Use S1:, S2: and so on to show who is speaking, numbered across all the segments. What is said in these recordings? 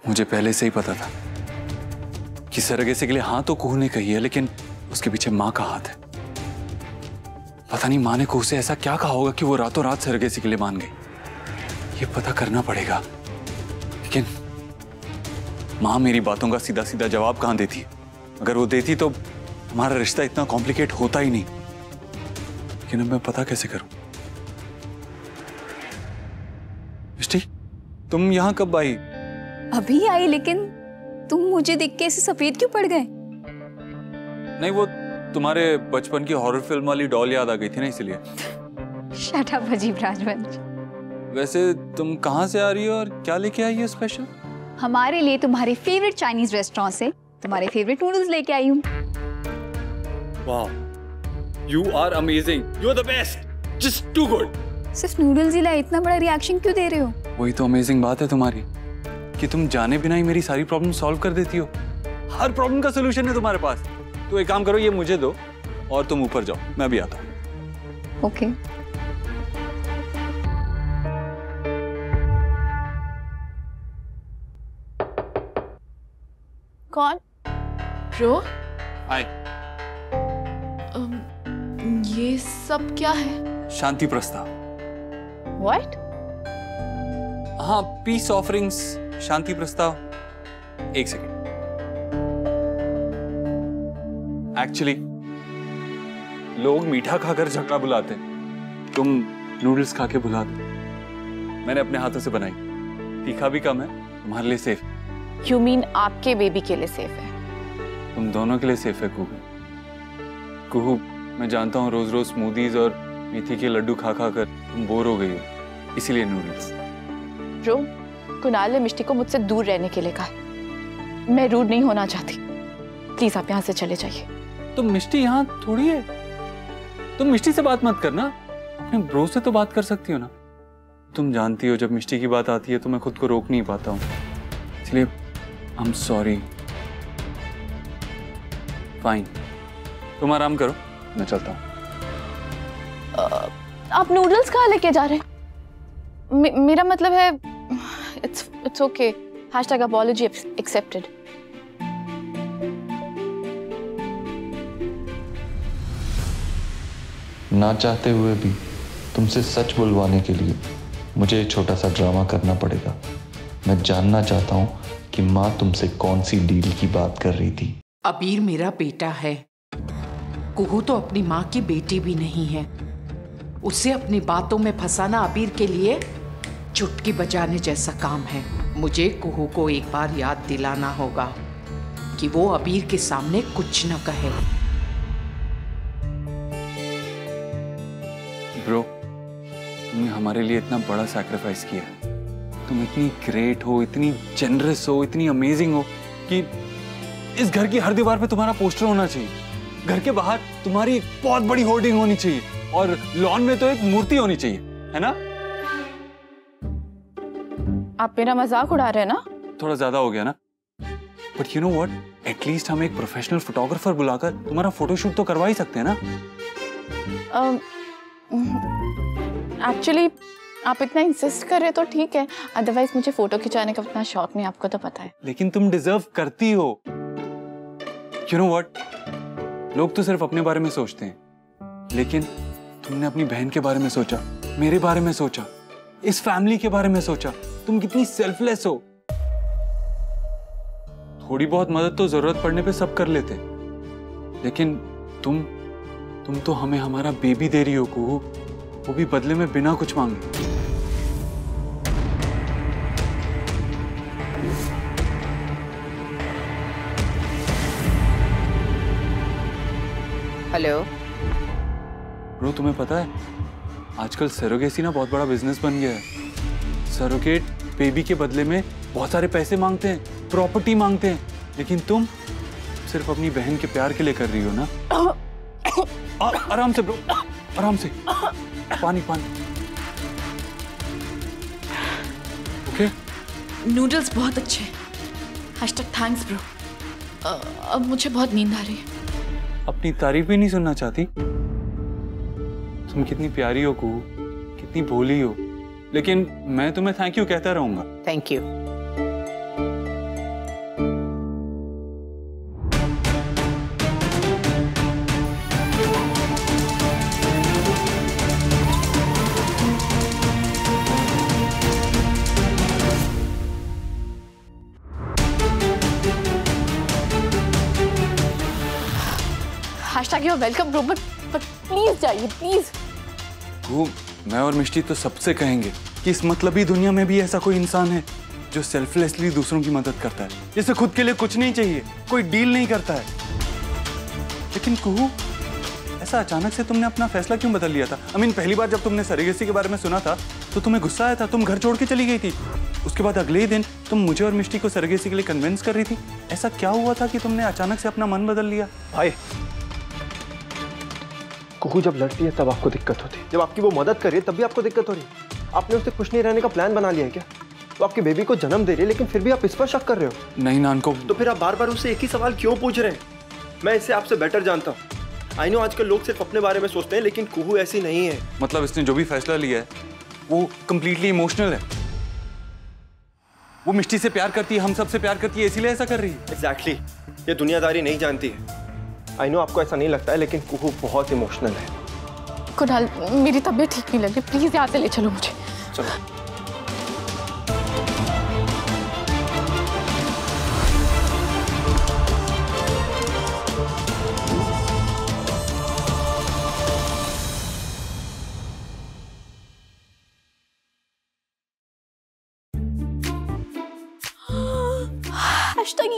S1: मुझे पहले से ही पता था कि सरोगेसी के लिए हाँ तो कुहू ने कही है, लेकिन उसके पीछे माँ का हाथ है। पता नहीं माँ ने कुहू से ऐसा क्या कहा होगा कि वो रातों रात सरोगेसी के लिए मान गई। ये पता करना पड़ेगा। लेकिन माँ मेरी बातों का सीधा सीधा जवाब कहाँ देती है? अगर वो देती तो हमारा रिश्ता इतना कॉम्प्लिकेट होता ही नहीं। लेकिन अब मैं पता कैसे करूं? मिष्टी, तुम यहाँ कब आई?
S2: अभी आई, लेकिन तुम मुझे देख के ऐसे सफेद क्यों पड़ गए?
S1: नहीं, वो तुम्हारे बचपन की हॉरर फिल्म वाली डॉल याद आ गई थी ना, इसलिए।
S2: शट अप अजीब राजवंश।
S1: वैसे तुम कहाँ से आ रही हो और क्या लेके आई हो स्पेशल?
S2: हमारे लिए तुम्हारे फेवरेट चाइनीज रेस्टोरेंट से तुम्हारे फेवरेट नूडल्स लेके आई हूँ।
S1: वाह, you are amazing, you are the best, just too good.
S2: सिर्फ नूडल्स ही लाए, इतना बड़ा रिएक्शन क्यों दे रहे हो?
S1: वही तो अमेजिंग बात है तुम्हारी कि तुम जाने बिना ही मेरी सारी प्रॉब्लम सॉल्व कर देती हो। हर प्रॉब्लम का सोल्यूशन है तुम्हारे पास। तो एक काम करो, ये मुझे दो और तुम ऊपर जाओ, मैं भी आता हूँ।
S2: ओके।
S3: कौन? ब्रो?
S1: हाय।
S3: ये सब क्या है?
S1: शांति प्रस्ताव।
S3: What?
S1: हाँ, पीस ऑफरिंग्स, शांति प्रस्ताव। एक सेकेंड। एक्चुअली लोग मीठा खाकर झगड़ा बुलाते हैं, तुम नूडल्स खा के बुला दो। मैंने अपने हाथों से बनाई, तीखा भी कम है, तुम्हारे लिए सेफ।
S3: You mean आपके बेबी के लिए सेफ है?
S1: तुम दोनों के लिए सेफ है कुहू। कुहू, मैं जानता हूँ रोज रोज स्मूदीज और मेथी के लड्डू खा खा कर तुम बोर हो गई हो, इसीलिए नूडल्स।
S3: ब्रो, कुणाल ने मिष्टी को मुझसे दूर रहने के लिए कहा। मैं रूड नहीं होना चाहती, प्लीज आप यहाँ से चले जाइए।
S1: तो मिष्टी यहाँ थोड़ी है, तुम मिष्टी से बात मत करना, अपने ब्रो से तो बात कर सकती हो ना। तुम जानती हो जब मिष्टी की बात आती है तो मैं खुद को रोक नहीं पाता हूँ, इसलिए आई एम सॉरी। फाइन, तुम आराम करो, मैं चलता हूँ।
S3: आप नूडल्स कहाँ लेके जा रहे हैं? मेरा मतलब है इट्स ओके। #apology accepted।
S4: ना चाहते हुए भी तुमसे सच बुलवाने के लिए मुझे एक छोटा सा ड्रामा करना पड़ेगा। मैं जानना चाहता हूँ कि माँ तुमसे कौन सी डील की बात कर रही थी।
S5: अबीर मेरा बेटा है, कुहू तो अपनी माँ की बेटी भी नहीं है। उसे अपनी बातों में फंसाना अबीर के लिए चुटकी बजाने जैसा काम है। मुझे कुहू को एक बार याद दिलाना होगा कि वो अबीर के सामने कुछ न कहे।
S1: ब्रो, तुमने हमारे लिए इतना बड़ा सैक्रिफाइस किया। तुम इतनी ग्रेट हो, इतनी जेनरस हो, इतनी अमेजिंग हो कि इस घर की हर दीवार पे तुम्हारा पोस्टर होना चाहिए। घर के बाहर तुम्हारी एक बहुत बड़ी होर्डिंग होनी चाहिए और लॉन में तो एक मूर्ति होनी चाहिए, है ना?
S3: आप मेरा मजाक उड़ा रहे हैं ना? थोड़ा
S1: ज्यादा हो गया ना? But you know what, at least हम एक प्रोफेशनल फोटोग्राफर बुलाकर तुम्हारा फोटोशूट तो करवा ही सकते हैं ना?
S3: एक्चुअली आप इतना इंसिस्ट कर रहे हो तो ठीक है, अदरवाइज मुझे फोटो खिंचाने का उतना शौक नहीं, आपको तो पता है।
S1: लेकिन तुम डिजर्व करती हो। यू नो व्हाट, लोग तो सिर्फ अपने बारे में सोचते हैं, लेकिन तुमने अपनी बहन के बारे में सोचा, मेरे बारे में सोचा, इस फैमिली के बारे में सोचा। तुम कितनी सेल्फलेस हो। थोड़ी बहुत मदद तो जरूरत पड़ने पे सब कर लेते, लेकिन तुम तो हमें हमारा बेबी दे रही हो कुहू, वो भी बदले में बिना कुछ मांगे।
S5: हेलो
S1: ब्रो, तुम्हें पता है आजकल सरोगेसी ना बहुत बड़ा बिजनेस बन गया है। सरोगेट बेबी के बदले में बहुत सारे पैसे मांगते हैं, प्रॉपर्टी मांगते हैं, लेकिन तुम सिर्फ अपनी बहन के प्यार के लिए कर रही हो ना। आराम से ब्रो, आराम से। पानी पानी। ओके?
S3: नूडल्स बहुत अच्छे हैं। #Thanks bro. अब मुझे बहुत नींद आ रही है।
S1: अपनी तारीफ भी नहीं सुनना चाहती? तुम कितनी प्यारी हो कुहू, कितनी भोली हो, लेकिन मैं तुम्हें थैंक यू कहता रहूंगा।
S5: Thank you.
S3: आशा की वेलकम ब्रो, बट प्लीज जाइए प्लीज।
S1: वो मैं और मिष्टी तो सबसे कहेंगे कि इस मतलबी दुनिया में भी ऐसा कोई इंसान है जो सेल्फलेसली दूसरों की मदद करता है, जिसे खुद के लिए कुछ नहीं चाहिए, कोई डील नहीं करता है। लेकिन कुहू, ऐसा अचानक से तुमने अपना फैसला क्यों बदल लिया था? पहली बार जब तुमने सरेगेसी के बारे में सुना था तो तुम्हें गुस्सा आया था, तुम घर छोड़ के चली गई थी। उसके बाद अगले ही दिन तुम मुझे और मिष्टी को सरेगेसी के लिए कन्विंस कर रही थी। ऐसा क्या हुआ था कि तुमने अचानक से अपना मन बदल लिया?
S6: भाई, कुहू जब लड़ती है तब आपको दिक्कत होती है, जब आपकी वो मदद कर रही है तब भी आपको दिक्कत हो रही है। आपने उससे खुश नहीं रहने का प्लान बना लिया है क्या? तो आपकी बेबी को जन्म दे रही है लेकिन फिर भी आप इस पर शक कर रहे हो।
S1: नहीं नानको।
S6: तो फिर आप बार बार उससे एक ही सवाल क्यों पूछ रहे हैं? मैं इससे आपसे बेटर जानता हूँ। आई नो आजकल लोग सिर्फ अपने बारे में सोचते हैं, लेकिन कुहू ऐसी नहीं है।
S1: मतलब इसने जो भी फैसला लिया है वो कंप्लीटली इमोशनल है। वो मिष्टी से प्यार करती है, हम सब से प्यार करती है, इसीलिए ऐसा कर रही है।
S6: एग्जैक्टली, ये दुनियादारी नहीं जानती है। आई नो आपको ऐसा नहीं लगता है, लेकिन कुहू बहुत इमोशनल है।
S3: कुणाल, मेरी तबीयत ठीक नहीं लग रही, प्लीज यहाँ से ले चलो मुझे।
S6: चलो।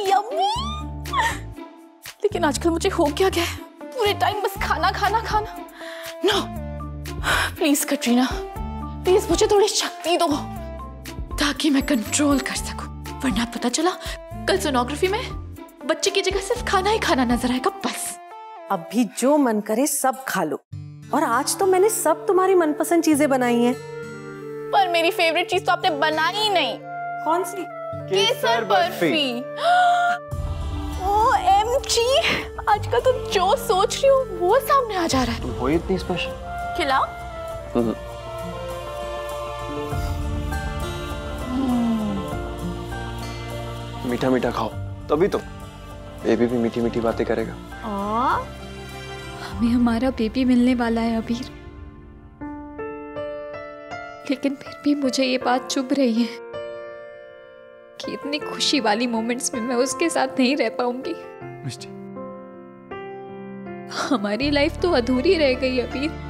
S3: यम्मी। लेकिन आजकल मुझे हो क्या गया है? पूरे टाइम बस खाना खाना खाना। नो, प्लीज कटरीना, प्लीज मुझे थोड़ी शक्ति दो ताकि मैं कंट्रोल कर सकूं। वरना पता चला कल सोनोग्राफी में बच्चे की जगह सिर्फ खाना ही खाना नजर आएगा बस।
S7: अभी जो मन करे सब खा लो। और आज तो मैंने सब तुम्हारी मनपसंद चीजें बनाई हैं।
S3: पर मेरी फेवरेट चीज तो आपने बनाई ही नहीं।
S7: कौन सी?
S3: केसर बर्फी। OMG, आजकल तुम जो सोच रही हो वो सामने आ जा रहा है।
S6: तुम हो इतनी स्पेशल।
S3: खिलाओ।
S6: मीठा मीठा खाओ, तभी तो बेबी भी मीठी मीठी बातें करेगा।
S2: हमें हमारा बेबी मिलने वाला है अबीर, लेकिन फिर भी मुझे ये बात चुभ रही है कि इतनी खुशी वाली मोमेंट्स में मैं उसके साथ नहीं रह पाऊंगी।
S1: मिष्टी,
S2: हमारी लाइफ तो अधूरी रह गई अबीर।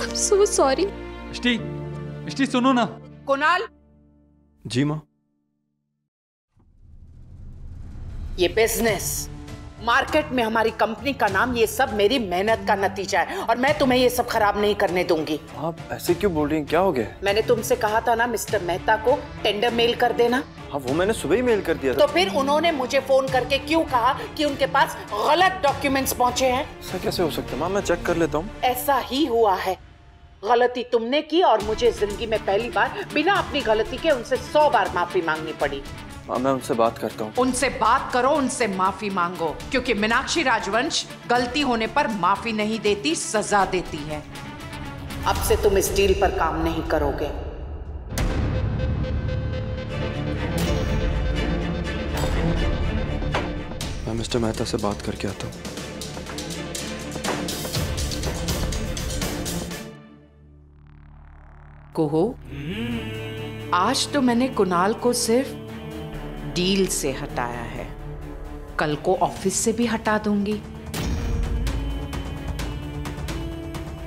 S2: I'm so sorry।
S1: मिष्टी, मिष्टी सुनो ना।
S5: कुणाल,
S6: जी माँ।
S5: ये बिजनेस, मार्केट में हमारी कंपनी का नाम, ये सब मेरी मेहनत का नतीजा है और मैं तुम्हें ये सब खराब नहीं करने दूंगी।
S6: आप ऐसे क्यों बोल रही हैं? क्या हो गया?
S5: मैंने तुमसे कहा था ना मिस्टर मेहता को टेंडर मेल कर देना।
S6: हाँ, वो मैंने सुबह ही मेल कर दिया था।
S5: तो फिर उन्होंने मुझे फोन करके क्यों कहा कि उनके पास गलत डॉक्यूमेंट्स पहुंचे हैं?
S6: ऐसा कैसे हो सकता है माँ? मैं चेक कर लेता हूँ।
S5: ऐसा ही हुआ है। गलती तुमने की और मुझे जिंदगी में पहली बार बिना अपनी गलती के उनसे 100 बार माफी मांगनी पड़ी।
S6: हाँ, मैं उनसे बात करता हूँ।
S5: उनसे बात करो, उनसे माफी मांगो, क्योंकि मीनाक्षी राजवंश गलती होने पर माफी नहीं देती, सजा देती है। अब से तुम इस डील पर काम नहीं करोगे।
S6: मैं मिस्टर मेहता से बात करके आता हूँ।
S5: कुहू, आज तो मैंने कुणाल को सिर्फ डील से हटाया है, कल को ऑफिस से भी हटा दूंगी।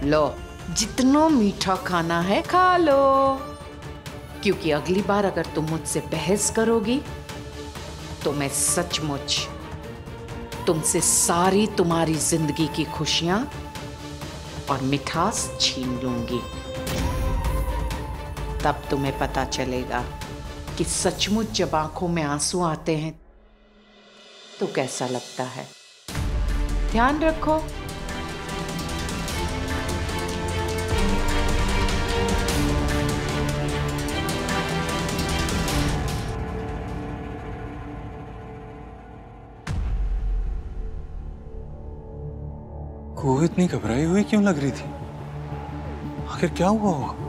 S5: लो, जितना मीठा खाना है खा लो, क्योंकि अगली बार अगर तुम मुझसे बहस करोगी तो मैं सचमुच तुमसे सारी तुम्हारी जिंदगी की खुशियां और मिठास छीन लूंगी। तब तुम्हें पता चलेगा कि सचमुच जब आंखों में आंसू आते हैं तो कैसा लगता है। ध्यान रखो।
S1: वो इतनी घबराई हुई क्यों लग रही थी? आखिर क्या हुआ होगा?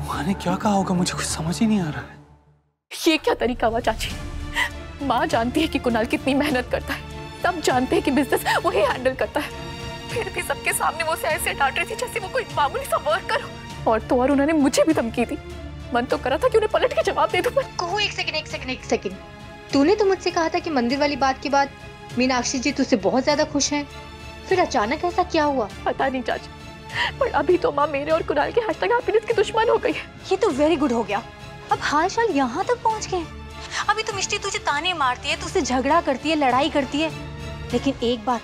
S1: माँ ने क्या कहा होगा? मुझे कुछ समझ ही नहीं आ रहा है।
S3: ये क्या तरीका हुआ चाची? माँ जानती है कि कुणाल कितनी मेहनत करता है, सब जानते हैं कि बिजनेस वही हैंडल करता है, फिर भी सबके सामने वो उसे ऐसे डांट रही थी जैसे वो कोई मामूली सा वर्कर हो। और तो और उन्होंने मुझे भी धमकी दी। मन तो करा था कि उन्हें पलट के जवाब दे दूं, पर
S2: कुहू, एक सेकंड। तूने तो मुझसे कहा था कि मंदिर वाली बात के बाद
S8: मीनाक्षी जी तुझसे बहुत ज्यादा खुश हैं। फिर अचानक ऐसा क्या हुआ?
S3: पता नहीं चाची, पर अभी तो माँ मेरे और कुणाल के हैशटैग हैप्पीनेस की दुश्मन हो गई है।
S8: ये तो वेरी गुड हो गया। अब हाल चाल यहाँ तक पहुँच गए। अभी तो मिष्टी तुझे ताने मारती है, तुझसे झगड़ा करती है, लड़ाई करती है, लेकिन एक बार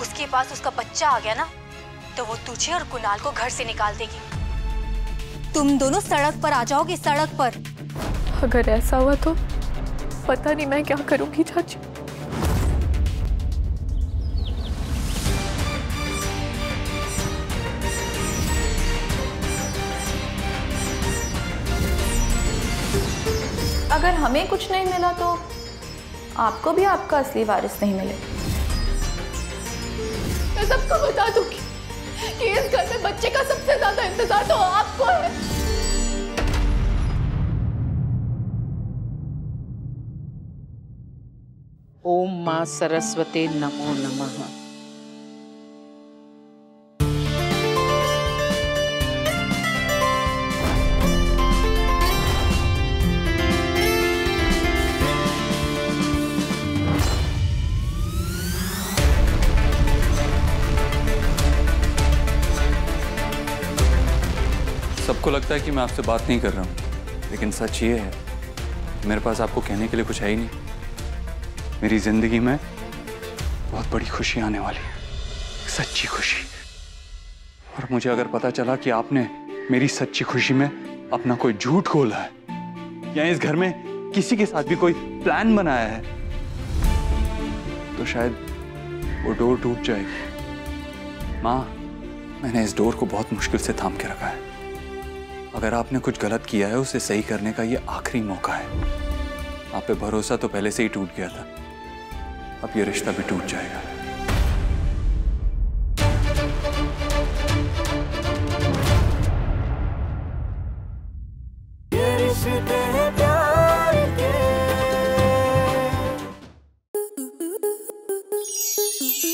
S8: उसके पास उसका बच्चा आ गया ना, तो वो तुझे और कुणाल को घर से निकाल देगी। तुम दोनों सड़क पर आ जाओगे, सड़क पर।
S3: अगर ऐसा हुआ तो पता नहीं मैं क्या करूंगी चाची। अगर हमें कुछ नहीं मिला तो आपको भी आपका असली वारिस नहीं मिले। मैं सबको बता दूंगी कि इस घर में बच्चे का सबसे ज्यादा इंतजार तो आपको है।
S5: ओम मां सरस्वती नमो नमः।
S1: सबको लगता है कि मैं आपसे बात नहीं कर रहा हूँ, लेकिन सच ये है मेरे पास आपको कहने के लिए कुछ है ही नहीं। मेरी जिंदगी में बहुत बड़ी खुशी आने वाली है, सच्ची खुशी। और मुझे अगर पता चला कि आपने मेरी सच्ची खुशी में अपना कोई झूठ खोला है या इस घर में किसी के साथ भी कोई प्लान बनाया है, तो शायद वो डोर टूट जाएगी। माँ, मैंने इस डोर को बहुत मुश्किल से थाम के रखा है। अगर आपने कुछ गलत किया है उसे सही करने का ये आखिरी मौका है। आप पे भरोसा तो पहले से ही टूट गया था, अब ये रिश्ता भी टूट जाएगा।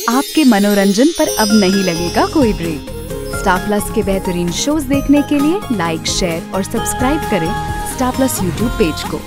S9: आपके मनोरंजन पर अब नहीं लगेगा कोई ब्रेक। स्टार प्लस के बेहतरीन शोज देखने के लिए लाइक, शेयर और सब्सक्राइब करें स्टार प्लस यूट्यूब पेज को।